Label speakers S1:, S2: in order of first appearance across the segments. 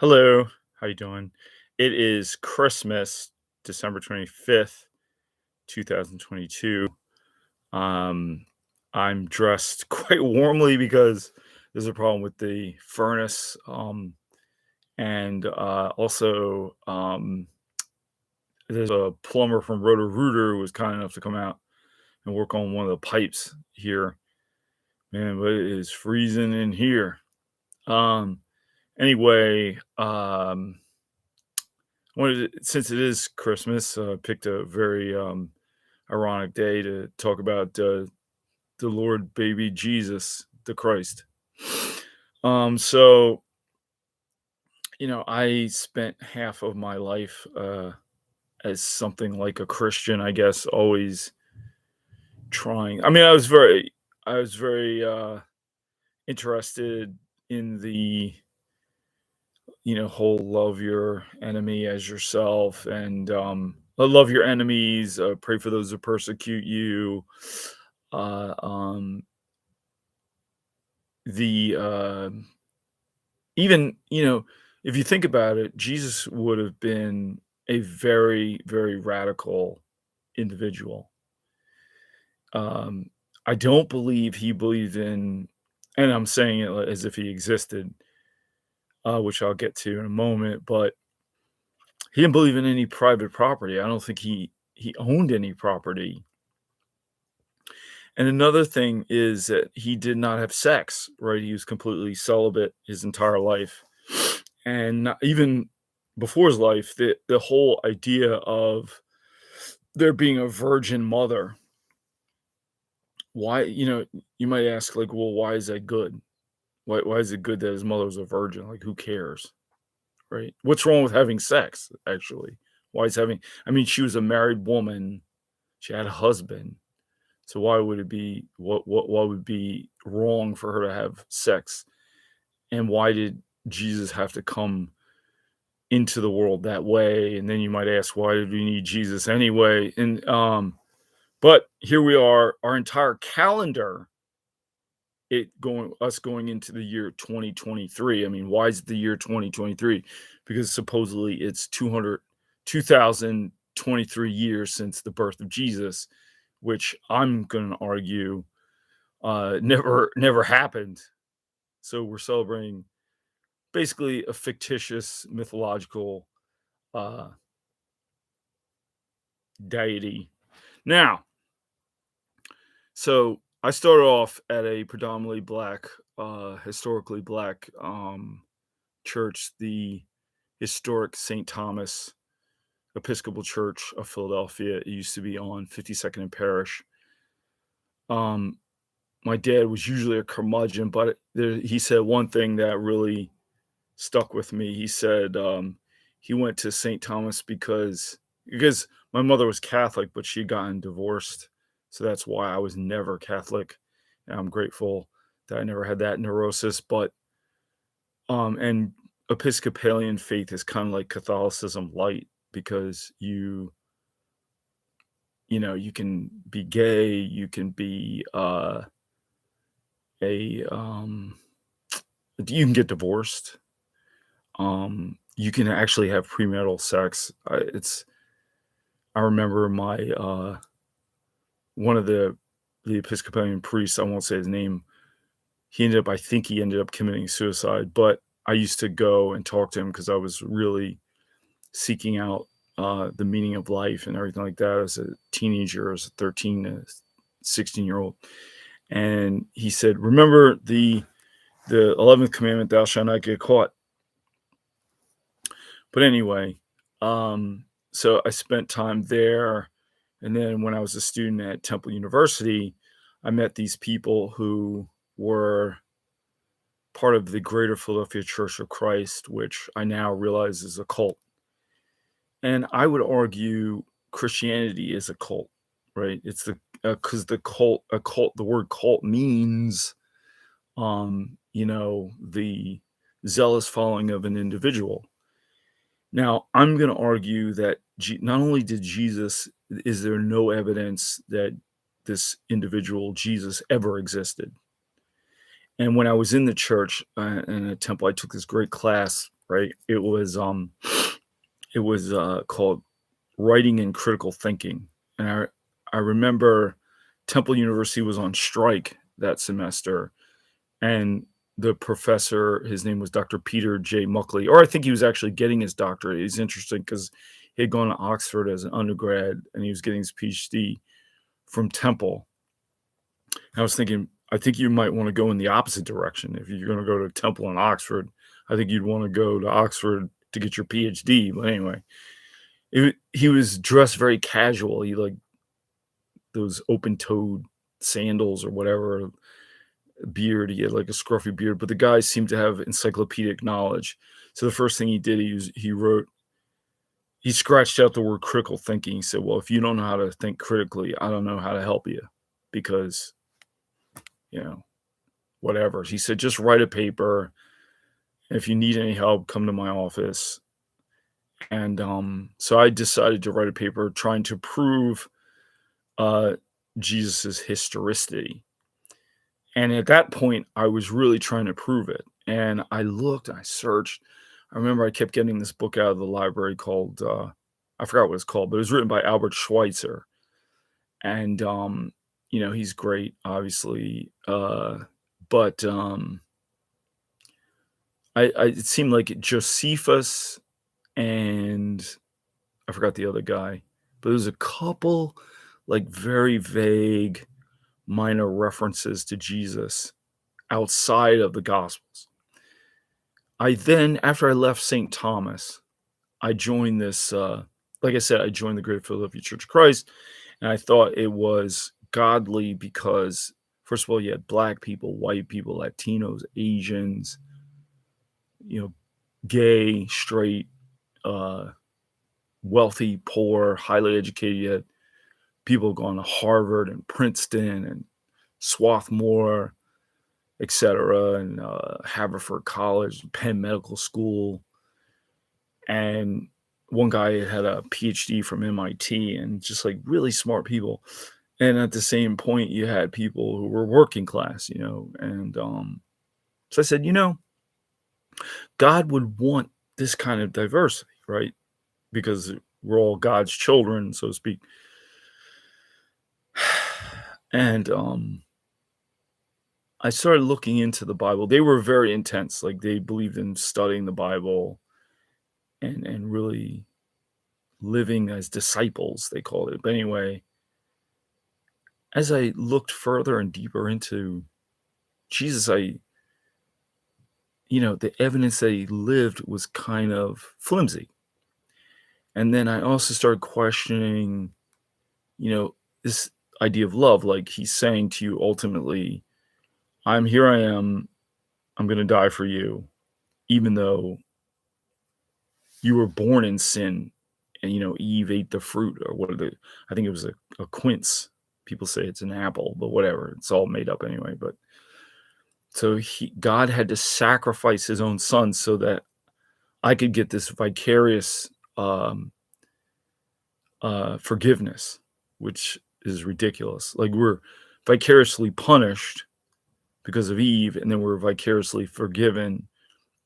S1: Hello, how you doing? It is Christmas, December 25th, 2022. Um, I'm dressed quite warmly because there's a problem with the furnace. And also, there's a plumber from Roto-Rooter who was kind enough to come out and work on one of the pipes here. Man, but it is freezing in here. Um, anyway, since it is Christmas, picked a very ironic day to talk about the Lord baby Jesus, the Christ. So I spent half of my life as something like a Christian, I guess, always trying. I mean, I was very interested in the whole love your enemy as yourself and love your enemies, pray for those who persecute you. Uh, um, the Even, if you think about it, Jesus would have been a very, very radical individual. Um, I don't believe he believed in, and I'm saying it as if he existed, which I'll get to in a moment, but he didn't believe in any private property. I don't think he owned any property. And another thing is that he did not have sex, right? He was completely celibate his entire life. And not, even before his life, the whole idea of there being a virgin mother, why, you might ask, like, well, why is that good? Why is it good that his mother was a virgin? Like, who cares? Right? What's wrong with having sex, actually? Why is having, I mean, she was a married woman, she had a husband. So why would it be what would be wrong for her to have sex? And why did Jesus have to come into the world that way? And then you might ask, why did we need Jesus anyway? And but here we are, our entire calendar, going into the year 2023. I mean, why is it the year 2023? Because supposedly it's 2023 years since the birth of Jesus, which I'm going to argue never happened. So we're celebrating basically a fictitious mythological uh, deity. Now, so I started off at a predominantly black, historically black church, the historic St. Thomas Episcopal Church of Philadelphia. It used to be on 52nd and Parish. Um, my dad was usually a curmudgeon, but he said one thing that really stuck with me. He said he went to St. Thomas because my mother was Catholic, but she'd gotten divorced, so that's why I was never Catholic. And I'm grateful that I never had that neurosis. But and Episcopalian faith is kind of like Catholicism light because you can be gay, you can be a you can get divorced. You can actually have premarital sex. I remember my one of the Episcopalian priests, I won't say his name, I think he ended up committing suicide, but I used to go and talk to him because I was really seeking out the meaning of life and everything like that as a teenager, as a 13 to 16-year-old. And he said, remember the 11th commandment, thou shalt not get caught. But anyway, so I spent time there. And then when I was a student at Temple University, I met these people who were part of the Greater Philadelphia Church of Christ, which I now realize is a cult. And I would argue Christianity is a cult, right? It's because the word cult means, the zealous following of an individual. Now, I'm going to argue that not only is there no evidence that this individual Jesus ever existed. And when I was in the church and a temple, I took this great class right? It was called Writing and Critical Thinking, and I remember Temple University was on strike that semester, and the professor, his name was Dr. Peter J. Muckley, or I think he was actually getting his doctorate. He's interesting because he had gone to Oxford as an undergrad, and he was getting his PhD from Temple. And I was thinking, I think you might want to go in the opposite direction. If you're going to go to Temple and Oxford, I think you'd want to go to Oxford to get your PhD. But anyway, he was dressed very casual. He like those open-toed sandals or whatever, beard. He had like a scruffy beard, but the guy seemed to have encyclopedic knowledge. So the first thing he did, he scratched out the word critical thinking. He said, well, if you don't know how to think critically, I don't know how to help you because, you know, whatever. He said, just write a paper. If you need any help, come to my office. And so I decided to write a paper trying to prove Jesus's historicity. And at that point, I was really trying to prove it. And I looked, I searched. I remember I kept getting this book out of the library called, I forgot what it's called, but it was written by Albert Schweitzer. And, he's great, obviously. But it seemed like Josephus and I forgot the other guy, but there's a couple like very vague minor references to Jesus outside of the Gospels. After I left St. Thomas, I joined this, like I said, I joined the Greater Philadelphia Church of Christ, and I thought it was godly because, first of all, you had black people, white people, Latinos, Asians, gay, straight, wealthy, poor, highly educated. You had people going to Harvard and Princeton and Swarthmore, etc., and Haverford College, Penn Medical School. And one guy had a PhD from MIT and just like really smart people. And at the same point, you had people who were working class, and so I said, God would want this kind of diversity, right? Because we're all God's children, so to speak. And I started looking into the Bible. They were very intense. Like they believed in studying the Bible and really living as disciples, they called it. But anyway, as I looked further and deeper into Jesus, the evidence that he lived was kind of flimsy. And then I also started questioning, this idea of love. Like he's saying to you, ultimately, I am, I'm going to die for you, even though you were born in sin and, Eve ate the fruit or I think it was a quince. People say it's an apple, but whatever. It's all made up anyway. But so God had to sacrifice his own son so that I could get this vicarious forgiveness, which is ridiculous. Like we're vicariously punished because of Eve, and then we're vicariously forgiven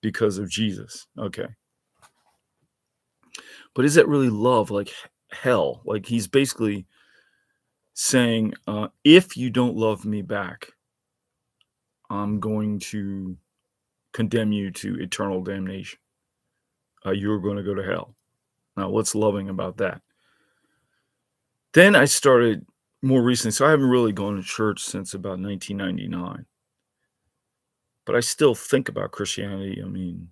S1: because of Jesus. Okay. But is that really love? Like hell? Like he's basically saying, if you don't love me back, I'm going to condemn you to eternal damnation. You're going to go to hell. Now, what's loving about that? Then I started more recently. So I haven't really gone to church since about 1999. But I still think about Christianity. I mean,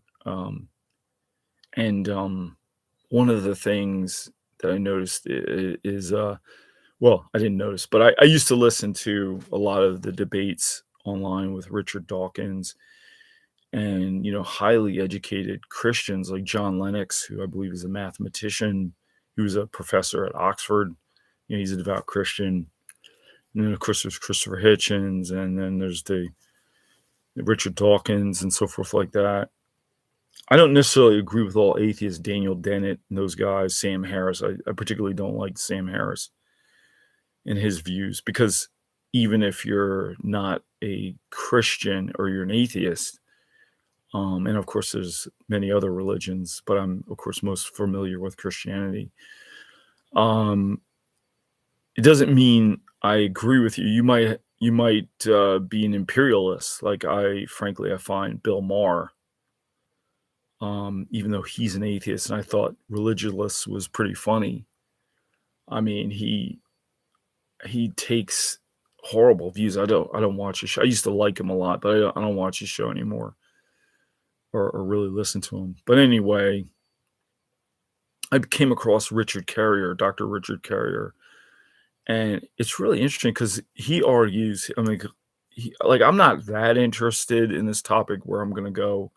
S1: one of the things that I noticed is, well, I didn't notice, but I used to listen to a lot of the debates online with Richard Dawkins and, highly educated Christians like John Lennox, who I believe is a mathematician. He was a professor at Oxford. He's a devout Christian. And then, of course, there's Christopher Hitchens, and then there's the Richard Dawkins and so forth like that. I don't necessarily agree with all atheists, Daniel Dennett and those guys, Sam Harris. I particularly don't like Sam Harris and his views, because even if you're not a Christian or you're an atheist, And of course, there's many other religions, but I'm of course most familiar with Christianity. Um, it doesn't mean I agree with you. You might be an imperialist, like I find Bill Maher, even though he's an atheist, and I thought Religulous was pretty funny. I mean, he takes horrible views. I don't watch his show. I used to like him a lot, but I don't watch his show anymore or really listen to him. But anyway, I came across Richard Carrier, Dr. Richard Carrier, and it's really interesting because he argues. I mean, I'm not that interested in this topic where I'm going to go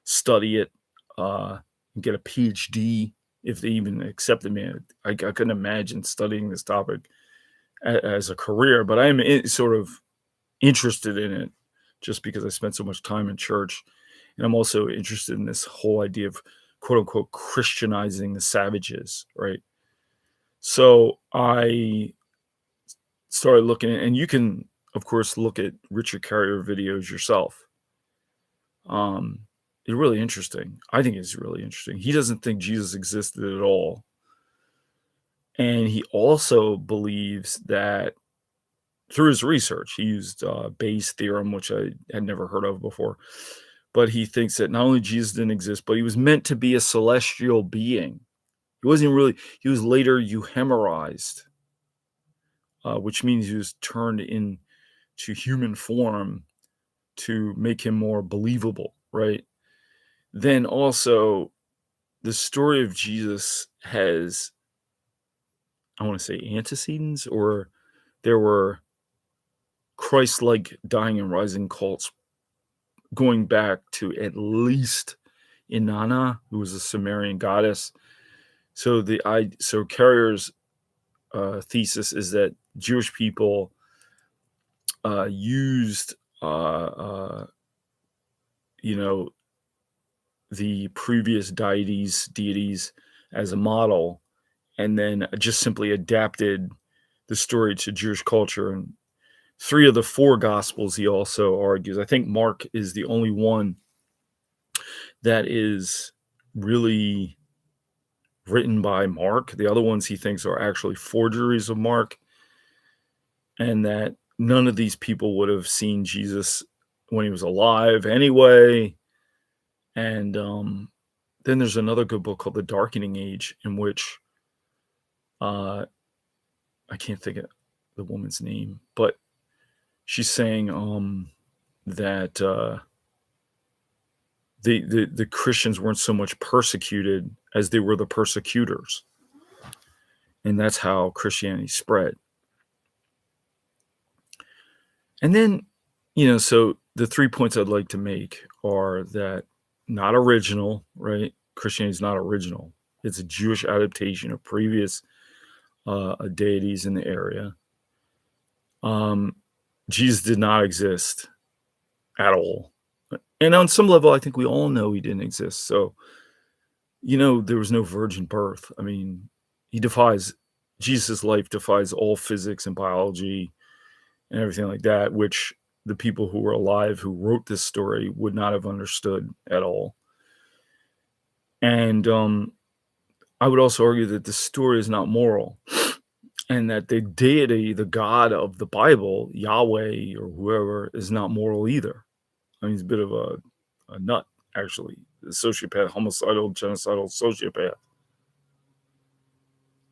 S1: study it, and get a PhD if they even accepted me. I couldn't imagine studying this topic as a career, but I'm sort of interested in it just because I spent so much time in church. And I'm also interested in this whole idea of quote unquote Christianizing the savages, right? So I started looking at, and you can, of course, look at Richard Carrier videos yourself. Um, it's really interesting. I think it's really interesting. He doesn't think Jesus existed at all. And he also believes that through his research, he used Bayes' theorem, which I had never heard of before. But he thinks that not only Jesus didn't exist, but he was meant to be a celestial being. He wasn't really, he was later euhemerized, which means he was turned into human form to make him more believable, right? Then also, the story of Jesus has, I want to say, antecedents, or there were Christ-like dying and rising cults going back to at least Inanna, who was a Sumerian goddess. So Carrier's thesis is that Jewish people used, you know, the previous deities as a model, and then just simply adapted the story to Jewish culture. And 3 of the 4 gospels, he also argues. I think Mark is the only one that is really written by Mark. The other ones he thinks are actually forgeries of Mark, and that none of these people would have seen Jesus when he was alive anyway. And then there's another good book called The Darkening Age, in which I can't think of the woman's name, but she's saying that the Christians weren't so much persecuted as they were the persecutors, and that's how Christianity spread. And then, so the 3 points I'd like to make are that not original, right? Christianity is not original. It's a Jewish adaptation of previous deities in the area. Jesus did not exist at all. And on some level, I think we all know he didn't exist. So, there was no virgin birth. I mean, Jesus' life defies all physics and biology and everything like that, which the people who were alive who wrote this story would not have understood at all. And I would also argue that the story is not moral, and that the deity, the God of the Bible, Yahweh or whoever, is not moral either. I mean, he's a bit of a nut, actually, a sociopath, homicidal, genocidal sociopath.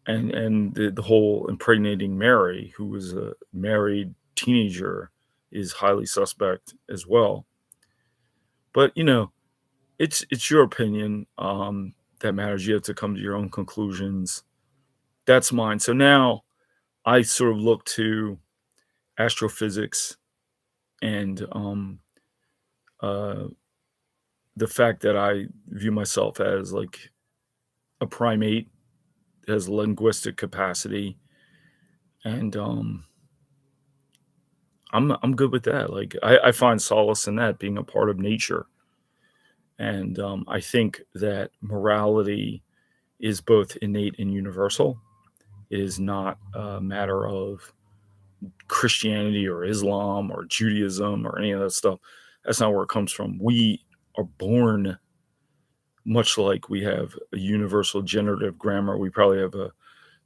S1: And the whole impregnating Mary, who was a married teenager, is highly suspect as well. But it's your opinion that matters. You have to come to your own conclusions. That's mine. So now I sort of look to astrophysics and the fact that I view myself as like a primate, has linguistic capacity, and I'm good with that. Like I find solace in that, being a part of nature. And I think that morality is both innate and universal. It is not a matter of Christianity or Islam or Judaism or any of that stuff. That's not where it comes from. We are born much like we have a universal generative grammar. We probably have a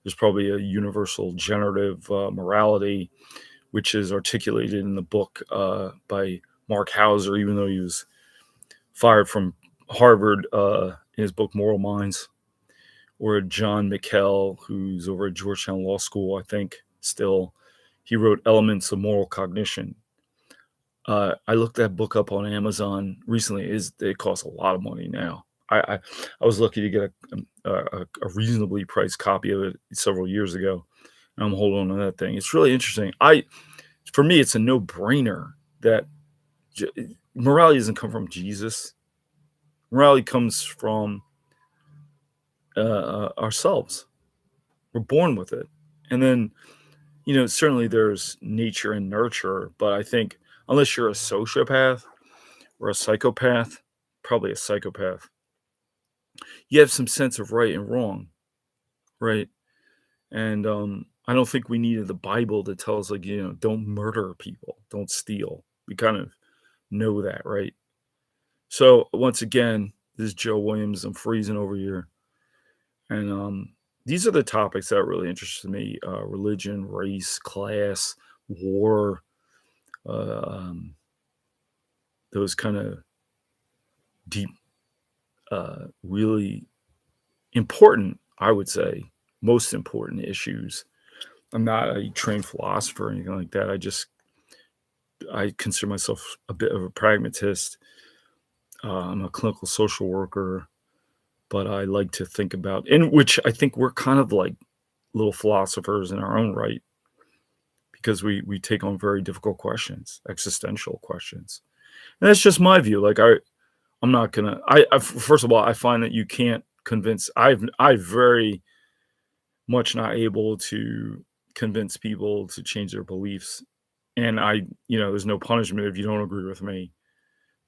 S1: there's probably a universal generative morality, which is articulated in the book by Mark Hauser, even though he was fired from Harvard in his book Moral Minds, or John McKell, who's over at Georgetown Law School, I think, still. He wrote Elements of Moral Cognition. I looked that book up on Amazon recently. It costs a lot of money now. I was lucky to get a reasonably priced copy of it several years ago. And I'm holding on to that thing. It's really interesting. For me, it's a no brainer that morality doesn't come from Jesus. Morality comes from ourselves. We're born with it, and then certainly there's nature and nurture. But I think unless you're a sociopath or a psychopath, probably a psychopath, you have some sense of right and wrong, right? And I don't think we needed the Bible to tell us, like, don't murder people, don't steal. We kind of know that, right? So once again, this is Joe Williams. I'm freezing over here, and these are the topics that really interest me: religion, race, class, war, uh, um, those kind of deep, really important, I would say, most important issues. I'm not a trained philosopher or anything like that. I consider myself a bit of a pragmatist. I'm a clinical social worker, but I like to think about, in which I think we're kind of like little philosophers in our own right, because we take on very difficult questions, existential questions, and that's just my view. Like I'm not gonna. First of all, I find that you can't convince. I very much not able to convince people to change their beliefs, and there's no punishment if you don't agree with me.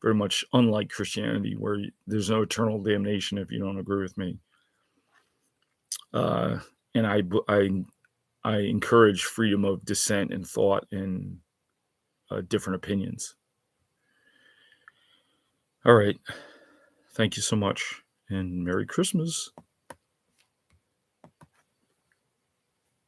S1: Very much unlike Christianity, where there's no eternal damnation if you don't agree with me. Uh, and I encourage freedom of dissent and thought and different opinions. All right. Thank you so much, and Merry Christmas.